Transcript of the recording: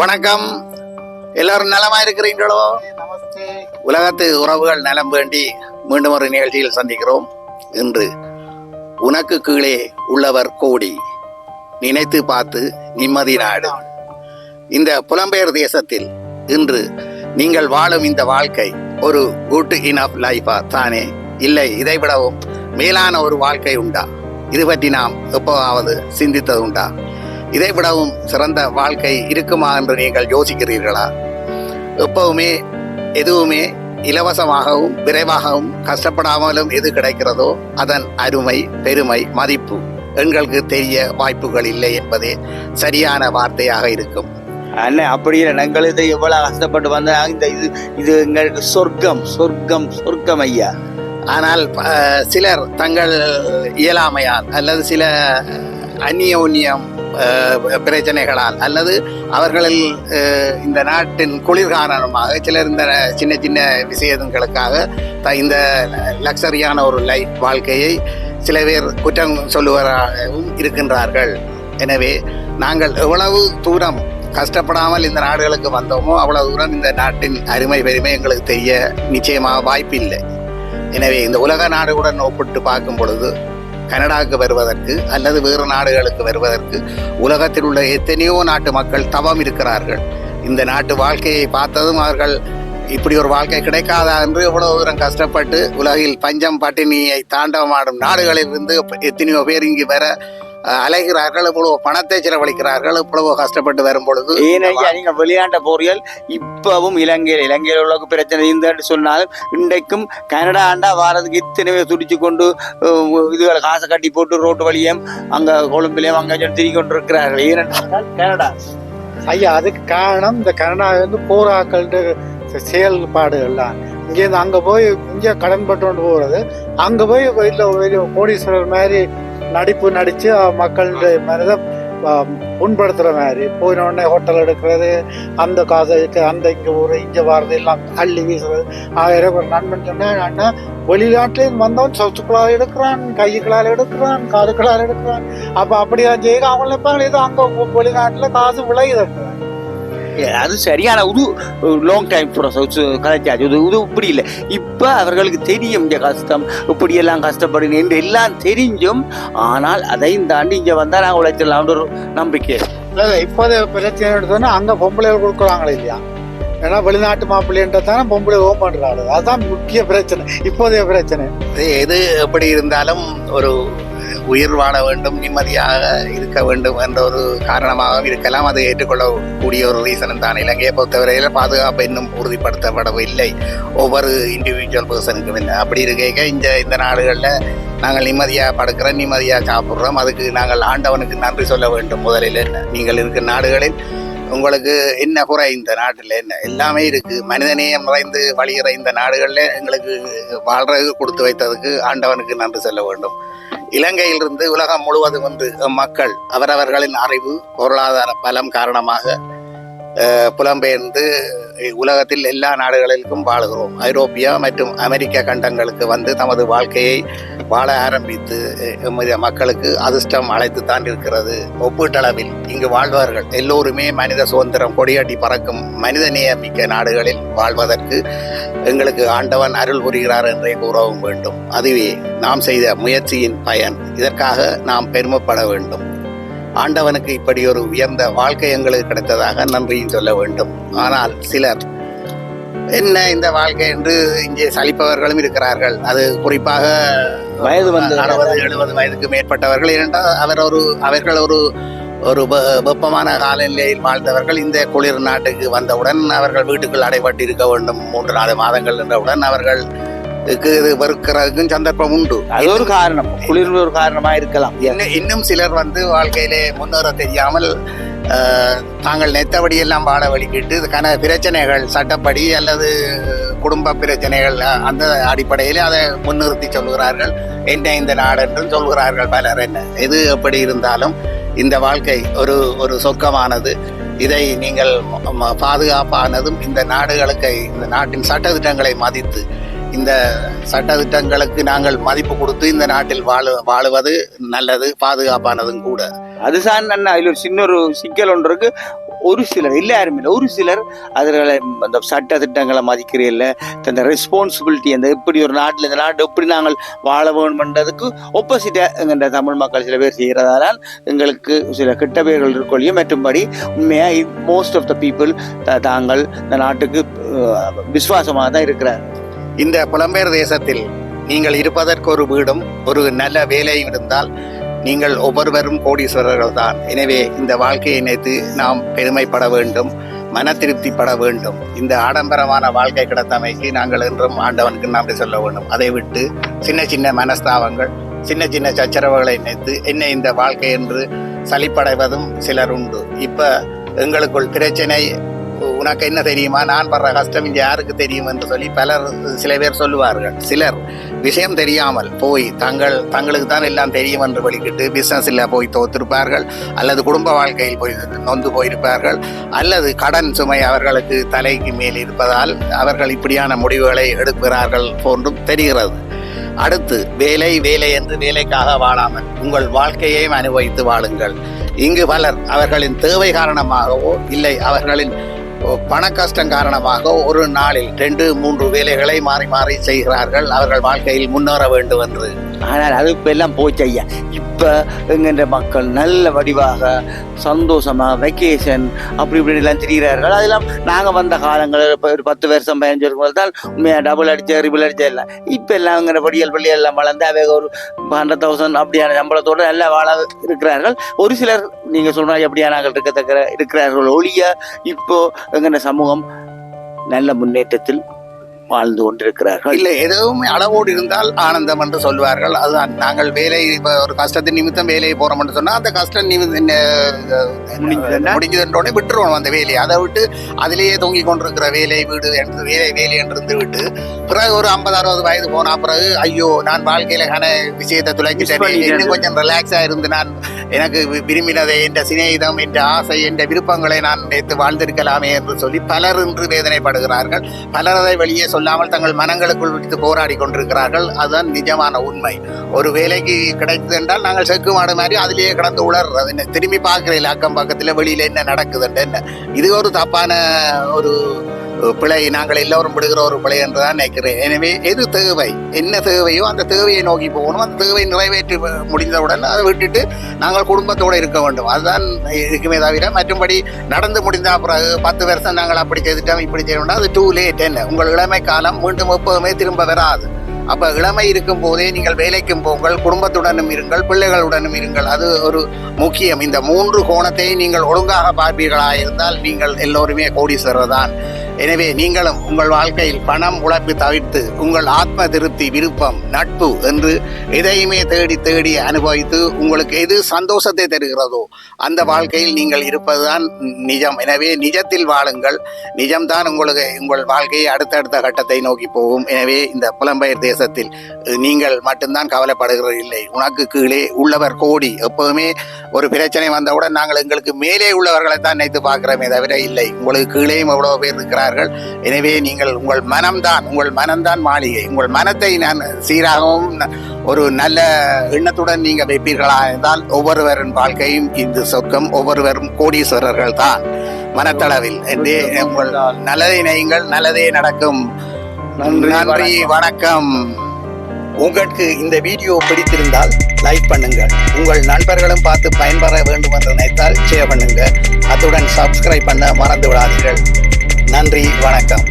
வணக்கம். எல்லாரும் நலமா இருக்கிறீங்களோ? உலகத்து உறவுகள் நலம் வேண்டி மீண்டும் ஒரு நிகழ்ச்சியில் சந்திக்கிறோம். இன்று உனக்கு கீழே உள்ளவர் கோடி, நினைத்து பார்த்து நிம்மதி நாடு. இந்த புலம்பெயர் தேசத்தில் இன்று நீங்கள் வாழும் இந்த வாழ்க்கை ஒரு குட் இனஃப் லைஃபா தானே? இல்லை, இதைவிடவும் மேலான ஒரு வாழ்க்கை உண்டா? இது பற்றி நாம் எப்போவாவது சிந்தித்தது உண்டா? இதைவிடவும் சிறந்த வாழ்க்கை இருக்குமா என்று நீங்கள் யோசிக்கிறீர்களா? எப்பவுமே எதுவுமே இலவசமாகவும் விரைவாகவும் கஷ்டப்படாமலும் எது கிடைக்கிறதோ அதன் அருமை, பெருமை, மதிப்பு எங்களுக்கு தெரிய வாய்ப்புகள் இல்லை என்பதே சரியான வார்த்தையாக இருக்கும். அண்ணன் அப்படி இல்லை, எங்களுக்கு எவ்வளவு கஷ்டப்பட்டு வந்தாங்க. இந்த இது எங்களுக்கு சொர்க்கம் சொர்க்கம் சொர்க்கம் ஐயா. ஆனால் சிலர் தங்கள் இயலாமையால் அல்லது சில அந்நியோன்யம் பிரச்சனைகளால் அல்லது அவர்களில் இந்த நாட்டின் குளிர் காரணமாக சிலர் இந்த சின்ன சின்ன விஷயங்களுக்காக இந்த லக்ஸரியான ஒரு லைஃப் வாழ்க்கையை சில பேர் குற்றம் சொல்லுவராகவும் இருக்கின்றார்கள். எனவே நாங்கள் எவ்வளவு தூரம் கஷ்டப்படாமல் இந்த நாடுகளுக்கு வந்தோமோ அவ்வளவு தூரம் இந்த நாட்டின் அருமை பெருமை எங்களுக்கு தெரிய நிச்சயமாக வாய்ப்பில்லை. எனவே இந்த உலக நாடுகளுடன் ஒப்பிட்டு பார்க்கும் பொழுது கனடாவுக்கு வருவதற்கு அல்லது வேறு நாடுகளுக்கு வருவதற்கு உலகத்தில் உள்ள எத்தனையோ நாட்டு மக்கள் தவம் இருக்கிறார்கள். இந்த நாட்டு வாழ்க்கையை பார்த்ததும் அவர்கள் இப்படி ஒரு வாழ்க்கை கிடைக்காதா என்று எவ்வளவு தூரம் கஷ்டப்பட்டு உலகில் பஞ்சம் பட்டினியை தாண்டவமாடும் நாடுகளில் இருந்து எத்தனையோ பேர் இங்கு வர அலைகிறார்கள். இவ்வளவு பணத்தை செலவழிக்கிறார்கள். இவ்வளவு கஷ்டப்பட்டு வரும் பொழுது நீங்க வெளிநாட்ட போறீர்கள். இப்பவும் இலங்கையில் உள்ள பிரச்சனை இருந்தேன்னு சொன்னாலும் இன்றைக்கும் கனடா ஆண்டா வாரதுக்கு இத்தனை துடிச்சு கொண்டு இதுகளை காசை கட்டி போட்டு ரோட்டு வழியும் அங்க கொழும்பிலையும் அங்க திரும்பி கொண்டு இருக்கிறார்கள். ஏனென்றால் கனடா ஐயா, அதுக்கு காரணம் இந்த கனடா போராக்கள் செயல்பாடுகள்லாம். இங்கேருந்து அங்க போய் இங்கே கடன் பட்டு கொண்டு போறது, அங்க போய் கோடீஸ்வரர் மாதிரி நடிப்பு நடிச்சு மக்களுடைய மனதை புண்படுத்துற மாதிரி போயின உடனே ஹோட்டல் எடுக்கிறது, அந்த காசை அந்த இங்க ஊர் இங்க வாரது எல்லாம் அள்ளி வீசுறது. ஆயிரம் ஒரு நண்பன் சொன்னா வெளிநாட்டிலேருந்து வந்தவன் சொத்துக்களால் எடுக்கிறான், கைகளால் எடுக்கிறான், காதுகளால் எடுக்கிறான். அப்ப அப்படிதான் செய்ய அவங்கள ஏதோ அங்க வெளிநாட்டுல காசு விளையுது. அது சரியான லாங் டைம் கதைச்சாச்சு. இப்படி இல்லை. இப்ப அவர்களுக்கு தெரியும் இந்த கஷ்டம், இப்படி எல்லாம் கஷ்டப்படுங்க என்று எல்லாம் தெரிஞ்சும், ஆனால் அதையும் தாண்டி இங்க வந்தா நாங்க உழைச்சிடலாம் ஒரு நம்பிக்கை. இப்போதைய பிரச்சனை எடுத்தோன்னா அங்க பொம்பளை கொடுக்குறாங்களே இல்லையா? ஏன்னா வெளிநாட்டு மாப்பிள்ளைன்றதானே பொம்பளை ஓம் பண்றாரு. அதுதான் முக்கிய பிரச்சனை, இப்போதைய பிரச்சனை. எது எப்படி இருந்தாலும் ஒரு உயிர் வாழ வேண்டும், நிம்மதியாக இருக்க வேண்டும் என்ற ஒரு காரணமாக இருக்கலாம். அதை ஏற்றுக்கொள்ளக்கூடிய ஒரு ரீசன் தான். இலங்கையை பொறுத்தவரையில் பாதுகாப்பு இன்னும் உறுதிப்படுத்தப்படவில்லை ஒவ்வொரு இண்டிவிஜுவல் பர்சனுக்கும். இல்லை அப்படி இருக்க இந்த நாடுகளில் நாங்கள் நிம்மதியாக படுக்கிறோம், நிம்மதியாக சாப்பிட்றோம். அதுக்கு நாங்கள் ஆண்டவனுக்கு நன்றி சொல்ல வேண்டும். முதலில் என்ன, நீங்கள் இருக்கிற நாடுகளில் உங்களுக்கு என்ன குறை? இந்த நாட்டில் என்ன எல்லாமே இருக்கு. மனிதநேயம் நிறைந்து வழிகிற இந்த நாடுகளில் எங்களுக்கு வாழ்றதுக்கு கொடுத்து வைத்ததுக்கு ஆண்டவனுக்கு நன்றி சொல்ல வேண்டும். இலங்கையிலிருந்து உலகம் முழுவதும் வந்து மக்கள் அவரவர்களின் அறிவு, பொருளாதார பலம் காரணமாக புலம்பெயர்ந்து உலகத்தில் எல்லா நாடுகளிலும் வாழுகிறோம். ஐரோப்பியா மற்றும் அமெரிக்க கண்டங்களுக்கு வந்து தமது வாழ்க்கையை வாழ ஆரம்பித்து மக்களுக்கு அதிர்ஷ்டம் அழைத்து தான் இருக்கிறது. ஒப்பீட்டளவில் இங்கு வாழ்வார்கள் எல்லோருமே மனித சுதந்திரம் கொடியாட்டி பறக்கும் மனிதநேயமிக்க நாடுகளில் வாழ்வதற்கு எங்களுக்கு ஆண்டவன் அருள் புரிகிறார் என்றே கூறவும் வேண்டும். அதுவே நாம் செய்த முயற்சியின் பயன். இதற்காக நாம் பெருமைப்பட வேண்டும். ஆண்டவனுக்கு இப்படி ஒரு உயர்ந்த வாழ்க்கை எங்களுக்கு கிடைத்ததாக நன்றியும் சொல்ல வேண்டும். ஆனால் சிலர் என்ன இந்த வாழ்க்கை என்று இங்கே சலிப்பவர்களும் இருக்கிறார்கள். அது குறிப்பாக வயது வந்து 60-70 வயதுக்கு மேற்பட்டவர்கள். ஏனென்றால் அவர்கள் ஒரு வெப்பமான காலநிலையில் வாழ்ந்தவர்கள். இந்த குளிர் நாட்டுக்கு வந்தவுடன் அவர்கள் வீட்டுக்குள் அடைபட்டு இருக்க வேண்டும் 3-4 மாதங்கள் என்றவுடன் அவர்கள் வெறுக்கிறதுக்கும் சந்தர்ப்பம் உண்டு. அது ஒரு காரணம், குளிர் ஒரு காரணமா இருக்கலாம். இன்னும் சிலர் வந்து வாழ்க்கையிலே முன்னேற தெரியாமல் தாங்கள் நெத்தபடி எல்லாம் வாழ வழிகிட்டு பிரச்சனைகள் சட்டப்படி அல்லது குடும்ப பிரச்சனைகள் அந்த அடிப்படையில் அதை முன்னிறுத்தி சொல்கிறார்கள். என்ன இந்த நாடு என்றும் சொல்கிறார்கள் பலர். என்ன எது எப்படி இருந்தாலும் இந்த வாழ்க்கை ஒரு சொர்க்கமானது. இதை நீங்கள் பாதுகாப்பானதும் இந்த நாடுகளுக்கு இந்த நாட்டின் சட்டத்திட்டங்களை மதித்து இந்த சட்டத்திட்டங்களுக்கு நாங்கள் மதிப்பு கொடுத்து இந்த நாட்டில் வாழுவது நல்லது, பாதுகாப்பானதும் கூட. அதுதான் அண்ணா. அதில் ஒரு சின்ன ஒரு சிக்கல் ஒன்று இருக்கு. ஒரு சிலர் எல்லாரும் இல்லை, ஒரு சிலர் அதில் அந்த சட்ட திட்டங்களை மதிக்கிறதில்ல, அந்த ரெஸ்பான்சிபிலிட்டி அந்த எப்படி ஒரு நாட்டில் இந்த நாட்டை எப்படி நாங்கள் வாழ வேணும்ன்றதுக்கு ஒப்போசிட்டாக எங்கள்கிட்ட தமிழ் மக்கள் சில பேர் செய்கிறதால் எங்களுக்கு சில கெட்ட பேர்கள் இருக்கொள்ளியும் மற்றும்படி உண்மையாக மோஸ்ட் ஆஃப் த பீப்புள் தாங்கள் இந்த நாட்டுக்கு விசுவாசமாக தான் இருக்கிறார். இந்த புலம்பெயர் தேசத்தில் நீங்கள் இருப்பதற்கு ஒரு வீடும் ஒரு நல்ல வேலையும் இருந்தால் நீங்கள் ஒவ்வொருவரும் கோடீஸ்வரர்கள் தான். எனவே இந்த வாழ்க்கையை நினைத்து நாம் பெருமைப்பட வேண்டும், மன திருப்திப்பட வேண்டும். இந்த ஆடம்பரமான வாழ்க்கை கிடைத்தமைக்கு நாங்கள் என்றும் ஆண்டவனுக்கு நன்றி சொல்ல வேண்டும். அதை விட்டு சின்ன சின்ன மனஸ்தாபங்கள், சின்ன சின்ன சச்சரவுகளை நினைத்து என்ன இந்த வாழ்க்கை என்று சலிப்படைவதும் சிலர் உண்டு. இப்ப எங்களுக்குள் பிரச்சனை, உனக்கு என்ன தெரியுமா, நான் படுற கஷ்டம் இங்கே யாருக்கு தெரியும் என்று சொல்லி சில பேர் சொல்லுவார்கள். சிலர் விஷயம் தெரியாமல் போய் தங்களுக்கு தான் எல்லாம் தெரியும் என்று வெளிக்கிட்டு பிசினஸில் போய் தோத்திருப்பார்கள், அல்லது குடும்ப வாழ்க்கையில் போய் நொந்து போயிருப்பார்கள், அல்லது கடன் சுமை அவர்களுக்கு தலைக்கு மேல் இருப்பதால் அவர்கள் இப்படியான முடிவுகளை எடுக்கிறார்கள் போன்றும் தெரிகிறது. அடுத்து வேலை வேலை என்று வேலைக்காக வாழாமல் உங்கள் வாழ்க்கையையும் அனுபவித்து வாழுங்கள். இங்கு பலர் அவர்களின் தேவை காரணமாகவோ இல்லை அவர்களின் பண கஷ்டம் காரணமாக ஒரு நாளில் 2-3 வேலைகளை மாறி மாறி செய்கிறார்கள் அவர்கள் வாழ்க்கையில் முன்னேற வேண்டும் என்று. ஆனால் அது இப்போ எல்லாம் போச்சு ஐயா. இப்போ எங்கென்ற மக்கள் நல்ல வடிவாக சந்தோஷமாக வெக்கேஷன் அப்படி இப்படிலாம் திரிகிறார்கள். அதெல்லாம் நாங்கள் வந்த காலங்களில் இப்போ ஒரு 10 வருஷம் 15 வருஷம் தான் உண்மையாக டபுள் அடிச்ச ரிபிள் அடிச்ச இல்லை. இப்போ எல்லாம் அங்கே படியல் எல்லாம் வளர்ந்து அவை ஒரு 100,000 அப்படியான சம்பளத்தோடு நல்லா வாழ இருக்கிறார்கள். ஒரு சிலர் நீங்கள் சொல்கிறா எப்படியான இருக்கிறார்கள் ஒழிய இப்போ எங்கென்ன சமூகம் நல்ல முன்னேற்றத்தில் வாழ்ந்து கொண்டிருக்கிறார்கள். இல்லை, எதுவுமே அளவோடு இருந்தால் ஆனந்தம் என்று சொல்வார்கள். அதுதான் நாங்கள் வேலை ஒரு கஷ்டத்தின் நிமித்தம் வேலையை போறோம் என்று சொன்னா அந்த கஷ்டம் முடிஞ்சதோட விட்டுருவோம் அந்த வேலையை. அதை விட்டு அதிலேயே தொங்கிக் கொண்டிருக்கிற வேலை வீடு என்று வேலை என்று விட்டு பிறகு ஒரு 50-60 வயது போனா பிறகு ஐயோ நான் வாழ்க்கையில விஷயத்தை துளைக்கிட்டேன், இன்னும் கொஞ்சம் ரிலாக்ஸா இருந்து நான் எனக்கு விரும்பினதை என்ற சிநேகிதம் என்ற ஆசை என்ற விருப்பங்களை நான் நேற்று வாழ்ந்திருக்கலாமே என்று சொல்லி பலர் இன்று வேதனைப்படுகிறார்கள். பலர் அதை வெளியே சொல்லாமல் தங்கள் மனங்களுக்குள் விட்டு போராடி கொண்டிருக்கிறார்கள். அதுதான் நிஜமான உண்மை. ஒரு வேலைக்கு கிடைத்தது என்றால் நாங்கள் செக்கு மாடு மாதிரி அதிலேயே கடந்து உளர்றது, என்ன திரும்பி பார்க்கிறேன் அக்கம் பக்கத்தில் வெளியில என்ன நடக்குதுன்னு. என்ன இது ஒரு தப்பான ஒரு பிழை, நாங்கள் எல்லோரும் விடுகிற ஒரு பிழை என்றுதான் நினைக்கிறேன். எனவே எது தேவை, என்ன தேவையோ அந்த தேவையை நோக்கி போகணும். அந்த தேவையை நிறைவேற்றி முடிந்தவுடன் அதை விட்டுட்டு நாங்கள் குடும்பத்தோடு இருக்க வேண்டும். அதுதான் இருக்குமே தவிர மற்றும்படி நடந்து முடிந்த பிறகு 10 வருஷம் நாங்கள் அப்படி செய்துட்டோம் இப்படி செய்யணும்னா அது டூ லேட். என்ன உங்கள் இளமை காலம் மீண்டும் எப்போதுமே திரும்ப வராது. அப்ப இளமை இருக்கும் போதே நீங்கள் வேலைக்கும் போங்கள், குடும்பத்துடனும் இருங்கள், பிள்ளைகளுடனும் இருங்கள். அது ஒரு முக்கியம். இந்த 3 கோணத்தை நீங்கள் ஒழுங்காக பார்ப்பீர்களா இருந்தால் நீங்கள் எல்லோருமே கோடீஸ்வரர் தான். எனவே நீங்களும் உங்கள் வாழ்க்கையில் பணம் உழைப்பு தவிர்த்து உங்கள் ஆத்ம திருப்தி, விருப்பம், நட்பு என்று எதையுமே தேடி தேடி அனுபவித்து உங்களுக்கு எது சந்தோஷத்தை தருகிறதோ அந்த வாழ்க்கையில் நீங்கள் இருப்பதுதான் நிஜம். எனவே நிஜத்தில் வாழுங்கள். நிஜம்தான் உங்களுக்கு உங்கள் வாழ்க்கையை அடுத்தடுத்த கட்டத்தை நோக்கி போகும். எனவே இந்த புலம்பெயர் தேசத்தில் நீங்கள் மட்டும்தான் கவலைப்படுகிறது இல்லை, உனக்கு கீழே உள்ளவர் கோடி. எப்போதுமே ஒரு பிரச்சனை வந்தவுடன் நாங்கள் எங்களுக்கு மேலே உள்ளவர்களை தான் நினைத்து பார்க்கிறோமே தவிர இல்லை, உங்களுக்கு கீழேயும் எவ்வளவு பேர் இருக்கிறார்கள். எனவே நீங்கள் உங்கள் மனம்தான் மாளிகை. உங்கள் மனத்தை நான் சீராகவும் ஒரு நல்ல எண்ணத்துடன் நீங்க வைப்பீர்களா என்றால் ஒவ்வொருவரின் வாழ்க்கையும் இந்த சொர்க்கம், ஒவ்வொருவரும் கோடீஸ்வரர்கள் தான் மனத்தளவில். என்றே உங்கள் நல்லதை நெய்யுங்கள், நல்லதே நடக்கும். நன்றி, வணக்கம். உங்களுக்கு இந்த வீடியோ பிடித்திருந்தால் லைக் பண்ணுங்கள். உங்கள் நண்பர்களும் பார்த்து பயன்பெற வேண்டும் என்று நினைத்தால் ஷேர் பண்ணுங்க. அத்துடன் சப்ஸ்கிரைப் பண்ண மறந்து விடாதீர்கள். நன்றி, வணக்கம்.